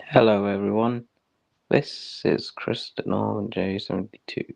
Hello everyone, this is Chris at Norman J72.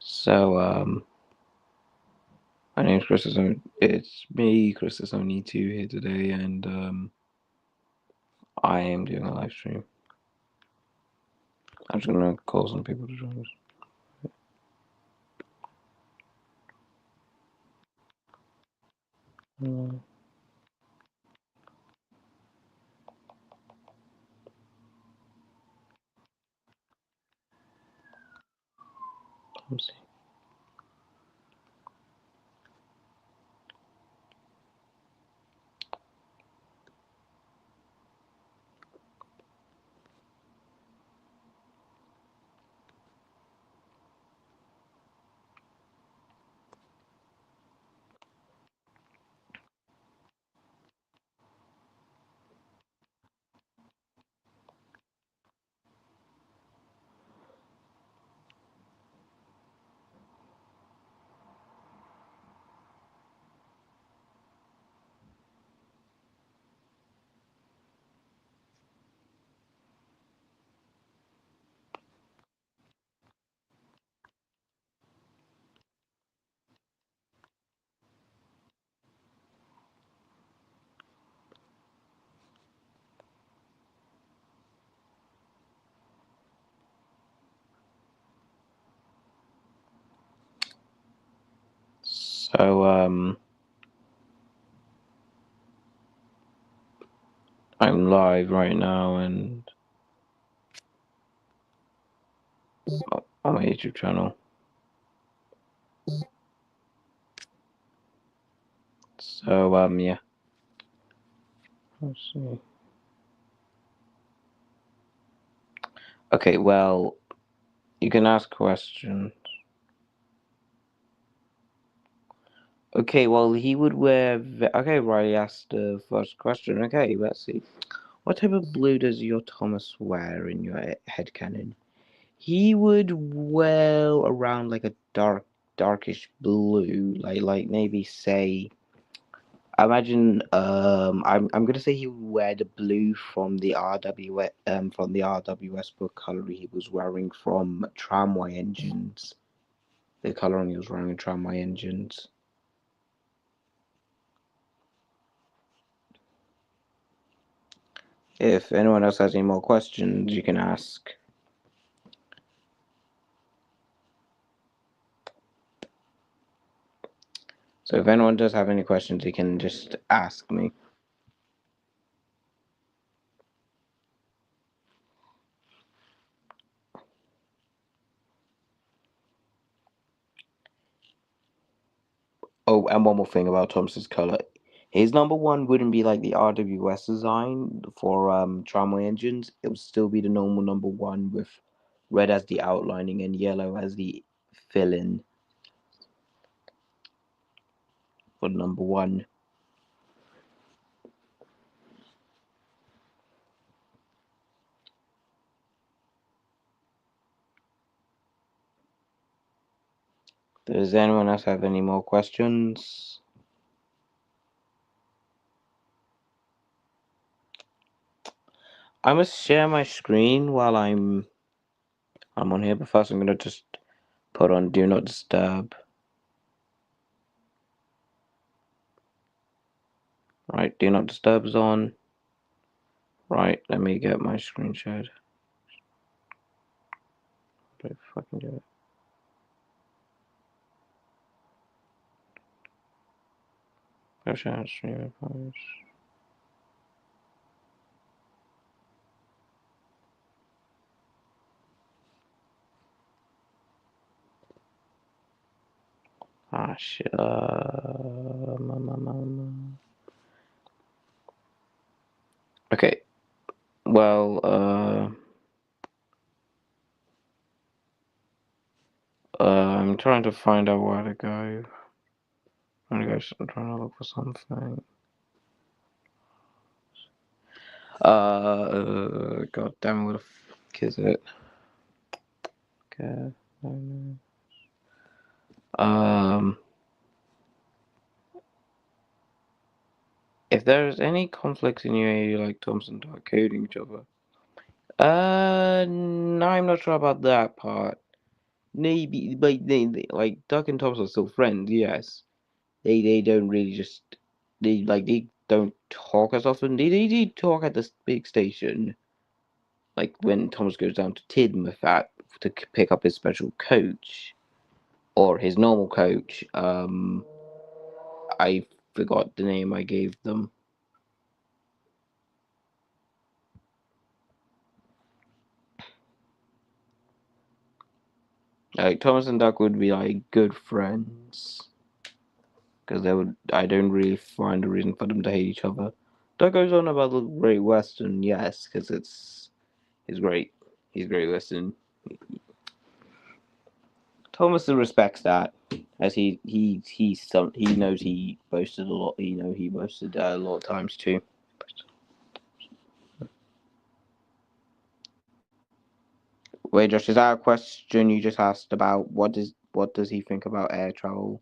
So, my name's Chris. It's me, Chris is only 2 here today, and I am doing a live stream. I'm just gonna call some people to join us. Let's see. So, I'm live right now and on my YouTube channel. So, yeah. Let's see. Okay, well, you can ask questions. Okay, well, he would wear. Okay, Riley asked the first question. Okay, let's see. What type of blue does your Thomas wear in your headcanon? He would wear around like a darkish blue, like maybe say. Imagine, I'm gonna say he would wear the blue from the RWS book color he was wearing from Tramway Engines. The coloring he was wearing in Tramway Engines. If anyone else has any more questions, you can ask. So if anyone does have any questions, you can just ask me. Oh, and one more thing about Thomas's color. His number one wouldn't be like the RWS design for tramway engines. It would still be the normal number one with red as the outlining and yellow as the fill-in for number one. Does anyone else have any more questions? I must share my screen while I'm on here, but first I'm gonna just put on Do Not Disturb. Right, Do Not Disturb is on. Right, let me get my screen shared. How do I fucking do it? Go share stream post. Ah shit. Okay. Well, I'm trying to find out where to go. I'm trying to look for something. God damn, what the fuck is it? Okay. If there's any conflicts in your area, like Thompson Dark coding each other. No, I'm not sure about that part. Maybe, but like Duck and Thompson are still friends. Yes, they don't really just they don't talk as often. They talk at this big station, like when Thomas goes down to Tidmouth to pick up his special coach or his normal coach. I forgot the name I gave them. Like Thomas and Duck would be like good friends because they would. I don't really find a reason for them to hate each other. Duck goes on about the Great Western, yes, because he's great. He's Great Western. Thomas respects that, as he knows he boasted a lot. He boasted a lot of times too. Wait, Josh, is that a question you just asked about what does he think about air travel?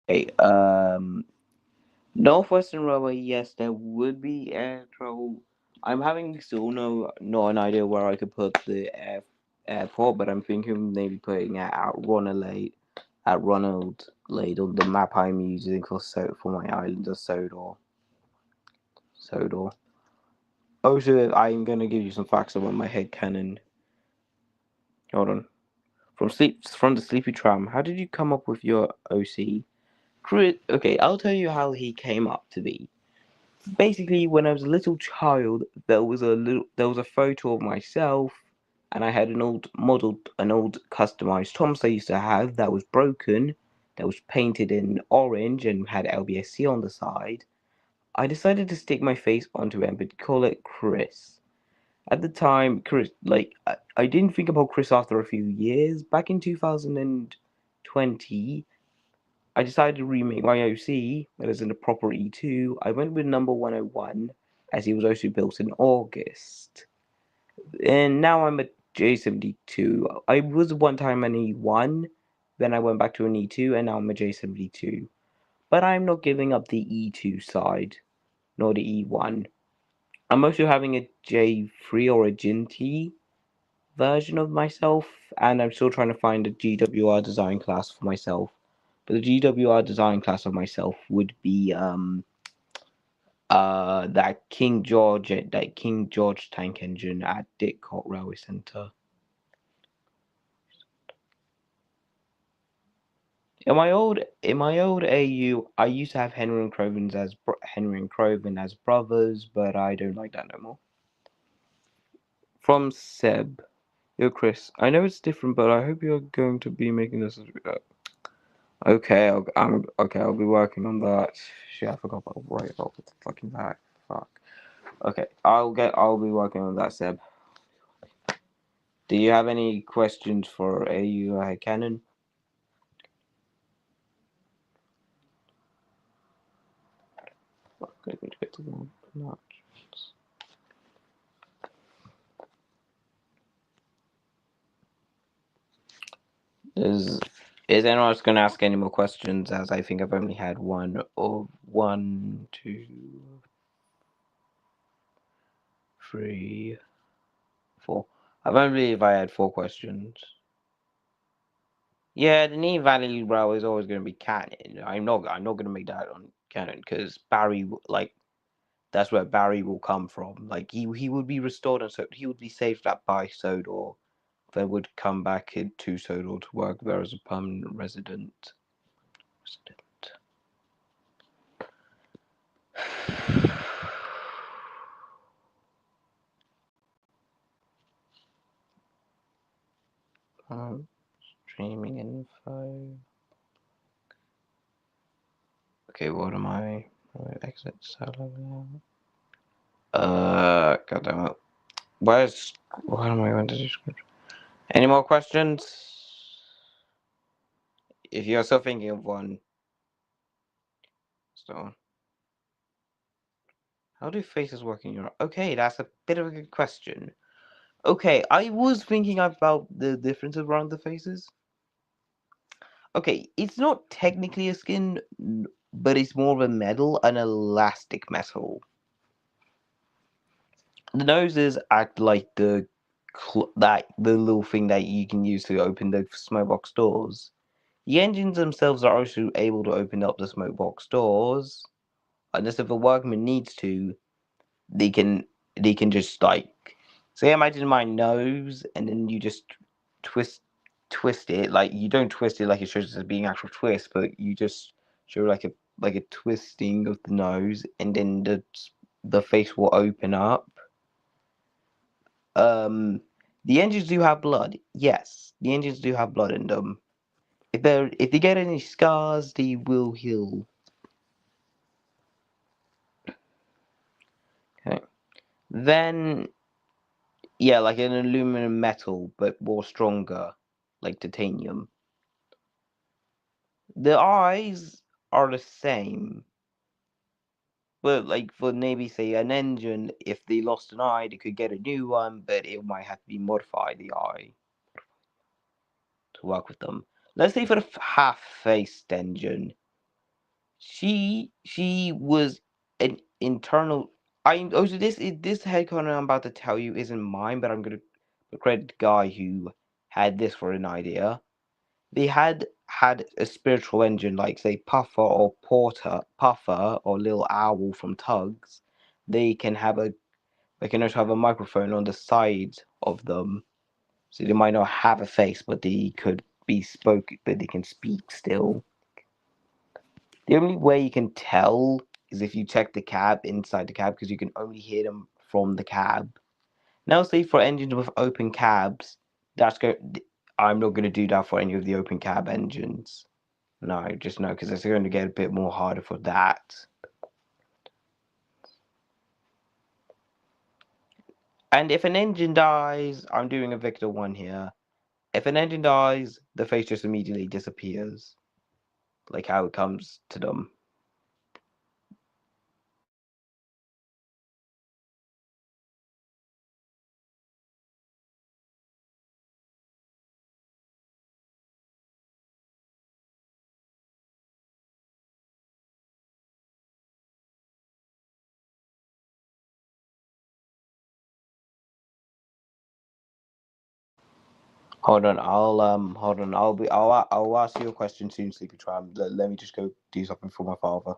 Hey, Northwestern Railway, yes, there would be air travel. I'm having still not an idea where I could put the airport, but I'm thinking maybe putting it at Ronald Lade on the map I'm using for my island of Sodor. Sodor. Also, I'm gonna give you some facts about my headcanon. Hold on. From the sleepy tram. How did you come up with your OC? Okay, I'll tell you how he came up to be. Basically, when I was a little child, there was a photo of myself, and I had an old customized Thomas I used to have that was broken, that was painted in orange and had LBSC on the side. I decided to stick my face onto it but call it Chris. At the time, Chris, I didn't think about Chris after a few years. Back in 2020, I decided to remake my OC, that is in the proper E2. I went with number 101, as he was also built in August. And now I'm at J72. I was one time an E1, then I went back to an E2, and now I'm a J72. But I'm not giving up the E2 side, nor the E1. I'm also having a J3 or a Jinty version of myself, and I'm still trying to find a GWR design class for myself. But the GWR design class of myself would be that King George tank engine at Didcot Railway Centre. In my old AU, I used to have Henry and Craven as brothers, but I don't like that no more. From Seb, yo Chris, I know it's different, but I hope you're going to be making this. Okay, I'll be working on that. Shit, I forgot about right about the fucking that. Fuck. Okay, I'll be working on that, Seb. Do you have any questions for AU Headcann? Fuck, I need to get to one. Not. Is anyone else gonna ask any more questions? As I think I've only had one, two, three, four. I don't believe I had four questions. Yeah, the Near Valley row is always going to be canon. I'm not going to make that on canon because that's where Barry will come from. Like he would be restored, and so he would be saved up by Sodor. Then would come back into Sodor to work there as a permanent resident. Streaming info. Okay, what am I? Exit solo. God damn it. What am I going to do? Any more questions? If you're still thinking of one, so how do faces work in your? Okay, that's a bit of a good question. Okay, I was thinking about the differences around the faces. Okay, it's not technically a skin, but it's more of a metal, an elastic metal. The noses act like the little thing that you can use to open the smoke box doors. The engines themselves are also able to open up the smoke box doors, unless if a workman needs to, they can just like say imagine my nose and then you just twist it, like you don't twist it like it shows as being actual twist, but you just show like a twisting of the nose and then the face will open up. The engines do have blood. Yes, the engines do have blood in them. If they get any scars, they will heal. Okay. Then yeah, like an aluminum metal, but more stronger, like titanium. The eyes are the same, but like for maybe say an engine, if they lost an eye, they could get a new one, but it might have to be modified the eye to work with them. Let's say for the half-faced engine, she was an internal. I also this headcanon I'm about to tell you isn't mine, but I'm gonna credit the guy who had this for an idea. They had a spiritual engine like say Puffer or Little Owl from Tugs. They can have a they can also have a microphone on the side of them, so they might not have a face, but they could be spoken, but they can speak still. The only way you can tell is if you check the cab inside the cab because you can only hear them from the cab. Now, say for engines with open cabs, that's go. I'm not going to do that for any of the open cab engines. No, just no, because it's going to get a bit more harder for that. And if an engine dies, I'm doing a Victor 1 here. If an engine dies, the face just immediately disappears. Like how it comes to them. Hold on, hold on. I'll ask you a question soon, Sleepy Tram. Let me just go do something for my father.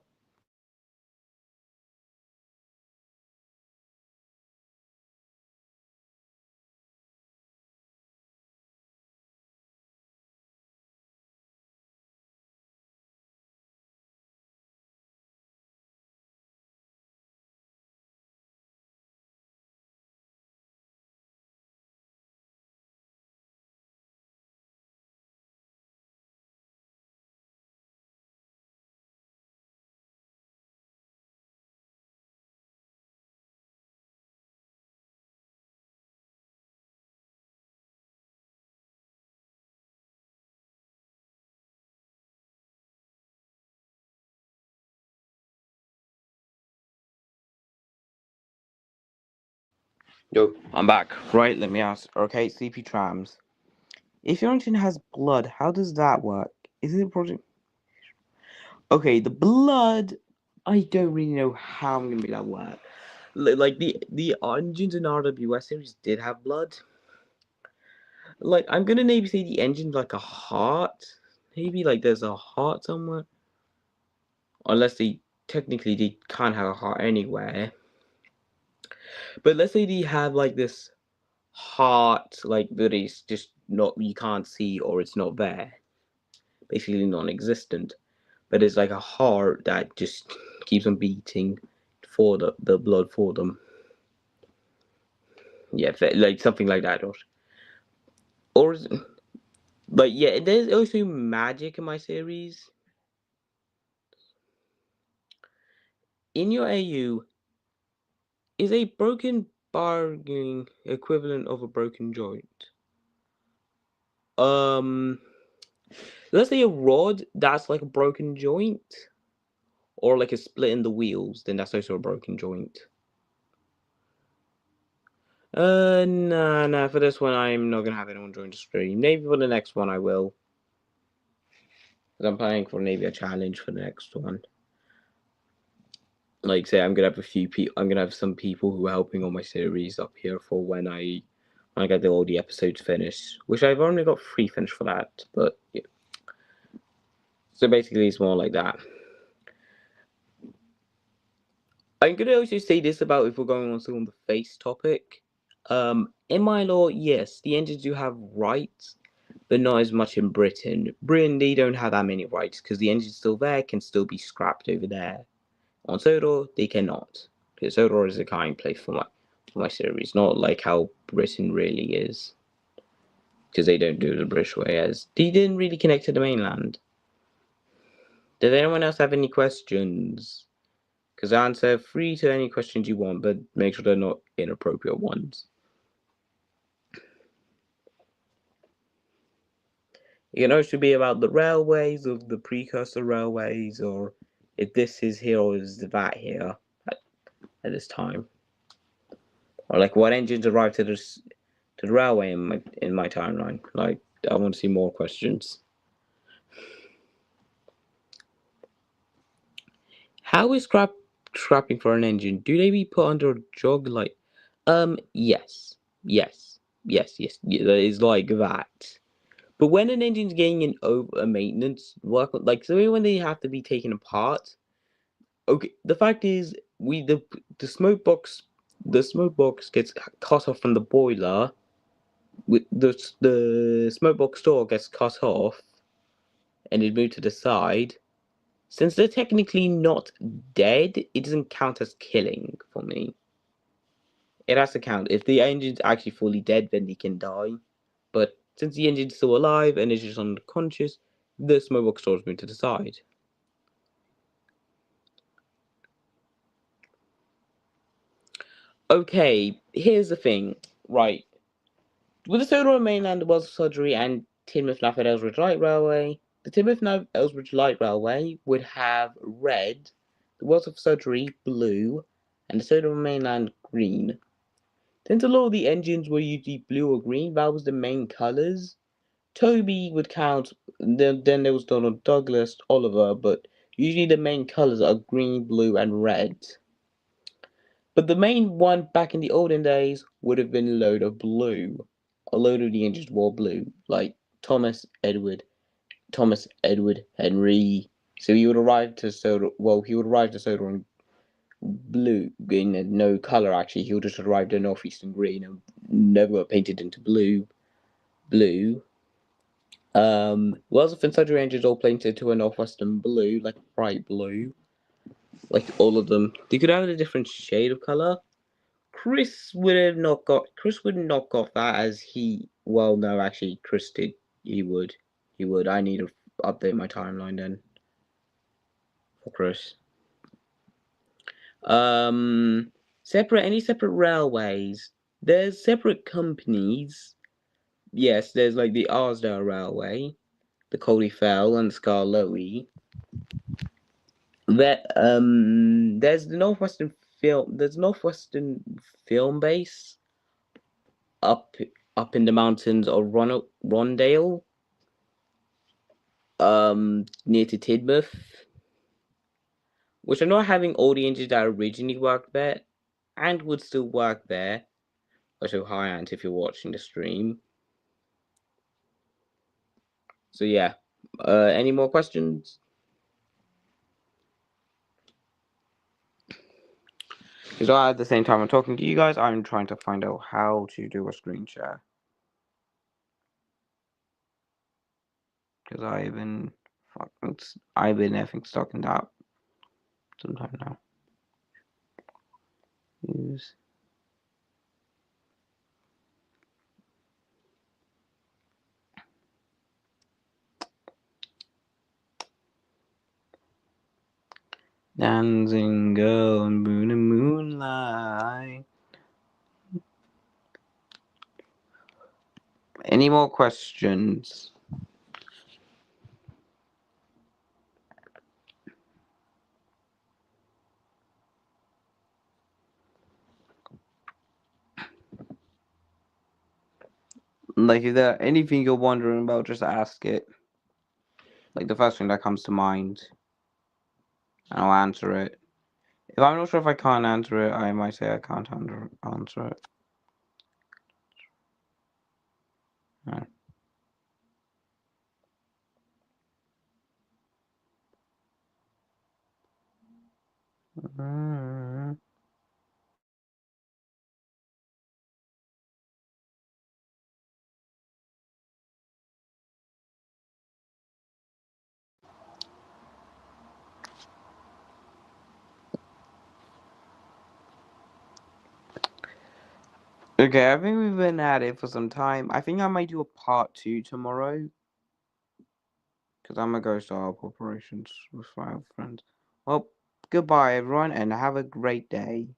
Yo, I'm back. Right, let me ask. Okay, CP Trams. If your engine has blood, how does that work? Is it a project? Okay, the blood. I don't really know how I'm gonna make that work. Like the engines in RWS series did have blood. Like I'm gonna maybe say the engine's like a heart. Maybe like there's a heart somewhere. Unless they can't have a heart anywhere. But let's say they have like this heart, like that is just not you can't see or it's not there, basically non-existent. But it's like a heart that just keeps on beating for the blood for them. Yeah, like something like that, or But yeah, there's also magic in my series. In your AU, is a broken bargaining equivalent of a broken joint? Um, let's say a rod that's like a broken joint, or like a split in the wheels, then that's also a broken joint. Nah. For this one, I'm not gonna have anyone join the stream. Maybe for the next one, I will. Because I'm planning for maybe a challenge for the next one. Like, say, I'm gonna have a few people. I'm gonna have some people who are helping on my series up here for when I get all the episodes finished. Which I've only got 3 finished for that, but yeah. So basically, it's more like that. I'm gonna also say this about if we're going on to on the face topic. In my law, yes, the engines do have rights, but not as much in Britain. Britain, they don't have that many rights because the engine's still there, can still be scrapped over there. On Sodor, they cannot. Because Sodor is a kind place for my series, not like how Britain really is. Because they don't do it the British way, as they didn't really connect to the mainland. Does anyone else have any questions? Because answer free to any questions you want, but make sure they're not inappropriate ones. It can also be about the railways or the precursor railways, or if this is here or is that here at this time, or like what engines arrived to the railway in my timeline. Like, I want to see more questions. How is scrapping for an engine? Do they be put under a jog? Like, yes. There is like that. But when an engine's getting an over maintenance work, like so when they have to be taken apart. Okay, the fact is, the smoke box gets cut off from the boiler. With the smoke box door gets cut off, and it moved to the side. Since they're technically not dead, it doesn't count as killing for me. It has to count. If the engine's actually fully dead, then they can die. But since the engine's still alive and is just unconscious, the smoke box door is moved to the side. Okay, here's the thing. Right. With the Solar Mainland, Wells Surgery, and Teignmouth Lafayette Ellsworth Light Railway, the Teignmouth Ellsworth Light Railway would have red, the Wells of Surgery blue, and the Solar Mainland green. Since a lot of the engines were usually blue or green, that was the main colours. Toby would count, then there was Donald Douglas, Oliver, but usually the main colours are green, blue, and red. But the main one back in the olden days would have been a load of blue. A load of the engines were blue, like Thomas Edward Henry. So he would arrive to Soda. Well, he would arrive to Soda in blue, in no color actually. He would just arrive to northeastern green and never got painted into blue. Wells of Surgery engines all painted to a northwestern blue, like bright blue, like all of them. They could have a different shade of color. Chris would not got that as he. Well, no, actually, Chris did. He would. I need to update my timeline then for Chris. Separate railways. There's separate companies. Yes, there's like the Arsdale Railway, the Coldy Fell, and the Scarloey. There's the Northwestern Film Base up in the mountains of Rondale, near to Tidmouth, which are not having all the engines that originally worked there and would still work there. Also, hi Ant if you're watching the stream. So yeah, any more questions? Because at the same time I'm talking to you guys, I'm trying to find out how to do a screen share. Because I've been effing stuck in that sometime now. Use. Dancing girl in moon and moonlight. Any more questions? Like, if there anything you're wondering about, just ask it. Like, the first thing that comes to mind, and I'll answer it. If I'm not sure if I can't answer it, I might say I can't answer it. Yeah. Okay, I think we've been at it for some time. I think I might do a part 2 tomorrow. Because I'm gonna go start up operations with 5 friends. Well, goodbye everyone and have a great day.